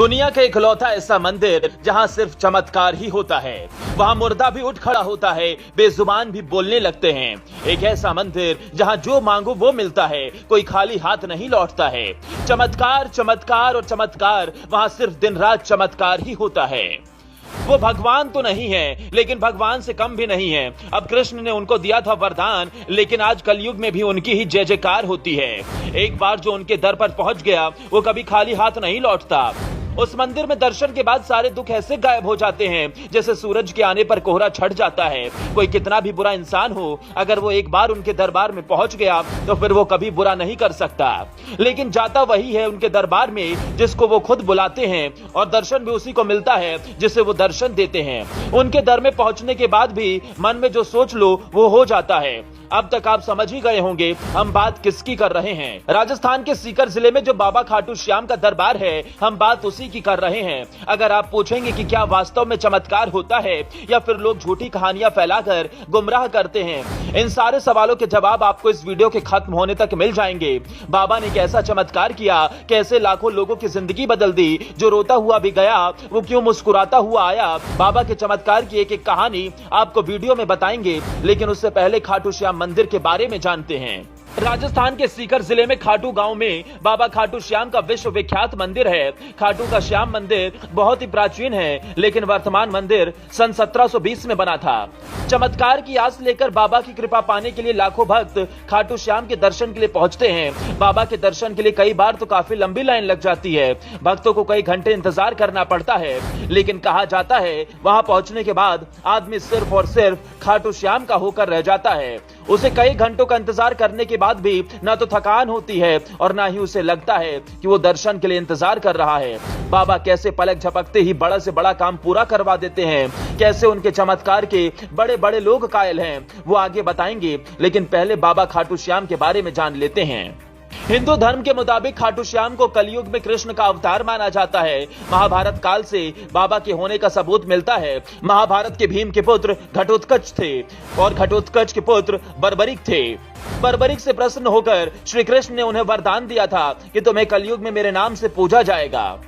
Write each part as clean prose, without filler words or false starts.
दुनिया का इकलौता ऐसा मंदिर जहां सिर्फ चमत्कार ही होता है। वहां मुर्दा भी उठ खड़ा होता है, बेजुबान भी बोलने लगते हैं। एक ऐसा मंदिर जहां जो मांगो वो मिलता है, कोई खाली हाथ नहीं लौटता है। चमत्कार, चमत्कार और चमत्कार, वहां सिर्फ दिन रात चमत्कार ही होता है। वो भगवान तो नहीं है, लेकिन भगवान से कम भी नहीं है। अब कृष्ण ने उनको दिया था वरदान, लेकिन आज कलयुग में भी उनकी ही जय जयकार होती है। एक बार जो उनके दर पर पहुंच गया, वो कभी खाली हाथ नहीं लौटता। उस मंदिर में दर्शन के बाद सारे दुख ऐसे गायब हो जाते हैं जैसे सूरज के आने पर कोहरा छट जाता है। कोई कितना भी बुरा इंसान हो, अगर वो एक बार उनके दरबार में पहुंच गया तो फिर वो कभी बुरा नहीं कर सकता। लेकिन जाता वही है उनके दरबार में जिसको वो खुद बुलाते हैं, और दर्शन भी उसी को मिलता है जिसे वो दर्शन देते हैं। उनके दर में पहुंचने के बाद भी मन में जो सोच लो वो हो जाता है। अब तक आप समझ ही गए होंगे हम बात किसकी कर रहे हैं। राजस्थान के सीकर जिले में जो बाबा खाटू श्याम का दरबार है, हम बात उसी की कर रहे हैं। अगर आप पूछेंगे कि क्या वास्तव में चमत्कार होता है या फिर लोग झूठी कहानियां फैलाकर गुमराह करते हैं, इन सारे सवालों के जवाब आपको इस वीडियो के खत्म होने तक मिल जाएंगे। बाबा ने कैसा चमत्कार किया, कैसे लाखों लोगों की जिंदगी बदल दी, जो रोता हुआ भी गया वो क्यों मुस्कुराता हुआ आया। बाबा के चमत्कार की एक एक कहानी आपको वीडियो में बताएंगे, लेकिन उससे पहले खाटू श्याम मंदिर के बारे में जानते हैं। राजस्थान के सीकर जिले में खाटू गांव में बाबा खाटू श्याम का विश्व विख्यात मंदिर है। खाटू का श्याम मंदिर बहुत ही प्राचीन है, लेकिन वर्तमान मंदिर सन 1720 में बना था। चमत्कार की आस लेकर बाबा की कृपा पाने के लिए लाखों भक्त खाटू श्याम के दर्शन के लिए पहुंचते हैं। बाबा के दर्शन के लिए कई बार तो काफी लंबी लाइन लग जाती है, भक्तों को कई घंटे इंतजार करना पड़ता है। लेकिन कहा जाता है वहां पहुंचने के बाद आदमी सिर्फ और सिर्फ खाटू श्याम का होकर रह जाता है। उसे कई घंटों का इंतजार करने के बाद भी ना तो थकान होती है और ना ही उसे लगता है कि वो दर्शन के लिए इंतजार कर रहा है। बाबा कैसे पलक झपकते ही बड़ा से बड़ा काम पूरा करवा देते हैं, कैसे उनके चमत्कार के बड़े बड़े लोग कायल हैं, वो आगे बताएंगे। लेकिन पहले बाबा खाटू श्याम के बारे में जान लेते हैं। हिंदू धर्म के मुताबिक खाटू श्याम को कलयुग में कृष्ण का अवतार माना जाता है। महाभारत काल से बाबा के होने का सबूत मिलता है। महाभारत के भीम के पुत्र घटोत्कच थे और घटोत्कच के पुत्र बर्बरिक थे। बर्बरिक से प्रसन्न होकर श्री कृष्ण ने उन्हें वरदान दिया था कि तुम्हें कलयुग में मेरे नाम से पूजा जाएगा।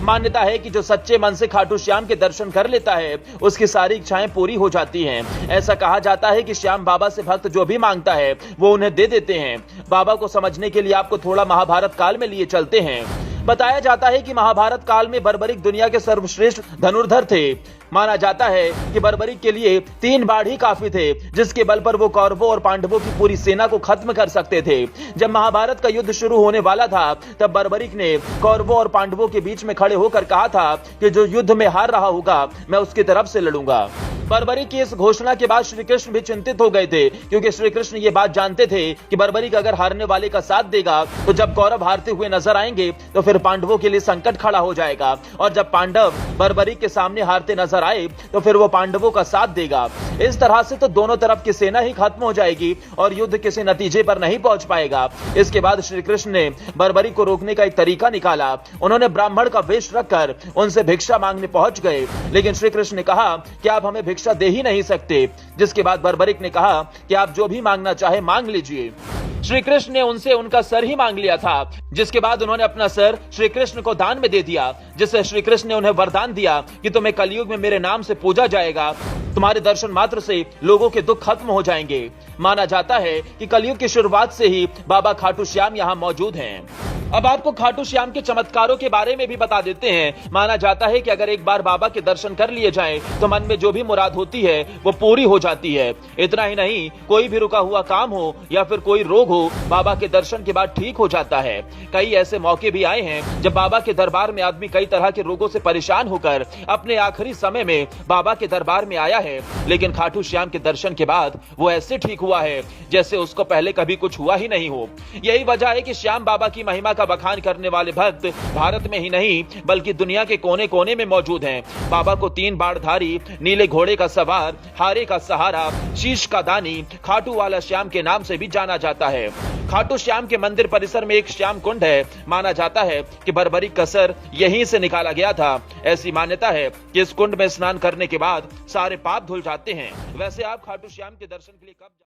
मान्यता है कि जो सच्चे मन से खाटू श्याम के दर्शन कर लेता है उसकी सारी इच्छाएं पूरी हो जाती हैं। ऐसा कहा जाता है कि श्याम बाबा से भक्त जो भी मांगता है वो उन्हें दे देते हैं। बाबा को समझने के लिए आपको थोड़ा महाभारत काल में लिए चलते हैं। बताया जाता है कि महाभारत काल में बर्बरिक दुनिया के सर्वश्रेष्ठ धनुर्धर थे। माना जाता है कि बर्बरिक के लिए 3 बाढ़ ही काफी थे, जिसके बल पर वो कौरवों और पांडवों की पूरी सेना को खत्म कर सकते थे। जब महाभारत का युद्ध शुरू होने वाला था, तब बर्बरिक ने कौरवों और पांडवों के बीच में खड़े होकर कहा था कि जो युद्ध में हार रहा होगा मैं उसकी तरफ से लड़ूंगा। बर्बरिक की इस घोषणा के बाद श्री कृष्ण भी चिंतित हो गए थे, क्योंकि श्री कृष्ण ये बात जानते थे कि बर्बरिक अगर हारने वाले का साथ देगा तो जब कौरव हारते हुए नजर आएंगे तो फिर पांडवों के लिए संकट खड़ा हो जाएगा, और जब पांडव बर्बरिक के सामने हारते नजर आए तो फिर वो पांडवों का साथ देगा। इस तरह से तो दोनों तरफ की सेना ही खत्म हो जाएगी और युद्ध किसी नतीजे पर नहीं पहुंच पाएगा। इसके बाद श्री कृष्ण ने बर्बरिक को रोकने का एक तरीका निकाला। उन्होंने ब्राह्मण का वेश रखकर उनसे भिक्षा मांगने पहुंच गए, लेकिन श्री कृष्ण ने कहा कि आप हमें भिक्षा दे ही नहीं सकते। जिसके बाद बर्बरिक ने कहा कि आप जो भी मांगना चाहे मांग लीजिए। श्री कृष्ण ने उनसे उनका सर ही मांग लिया था, जिसके बाद उन्होंने अपना सर श्री कृष्ण को दान में दे दिया, जिससे श्री कृष्ण ने उन्हें वरदान दिया कि तुम्हें कलयुग में मेरे नाम से पूजा जाएगा। तुम्हारे दर्शन मात्र से लोगों के दुख खत्म हो जाएंगे। माना जाता है कि कलयुग की शुरुआत से ही बाबा खाटू श्याम यहाँ मौजूद हैं। अब आपको खाटू श्याम के चमत्कारों के बारे में भी बता देते हैं। माना जाता है कि अगर एक बार बाबा के दर्शन कर लिए जाएं, तो मन में जो भी मुराद होती है वो पूरी हो जाती है। इतना ही नहीं, कोई भी रुका हुआ काम हो या फिर कोई रोग हो, बाबा के दर्शन के बाद ठीक हो जाता है। कई ऐसे मौके भी आए हैं जब बाबा के दरबार में आदमी कई तरह के रोगों से परेशान होकर अपने आखिरी समय में बाबा के दरबार में आया है, लेकिन खाटू श्याम के दर्शन के बाद वो ऐसे ठीक हुआ है जैसे उसको पहले कभी कुछ हुआ ही नहीं हो। यही वजह है कि श्याम बाबा की महिमा का बखान करने वाले भक्त भारत में ही नहीं बल्कि दुनिया के कोने कोने में मौजूद हैं। बाबा को 3 बाणधारी, नीले घोड़े का सवार, हारे का सहारा, शीश का दानी, खाटू वाला श्याम के नाम से भी जाना जाता है। खाटू श्याम के मंदिर परिसर में एक श्याम कुंड है। माना जाता है कि बर्बरिक का सर यहीं से निकाला गया था। ऐसी मान्यता है कि इस कुंड में स्नान करने के बाद सारे पाप धुल जाते हैं। वैसे आप खाटू श्याम के दर्शन के लिए कब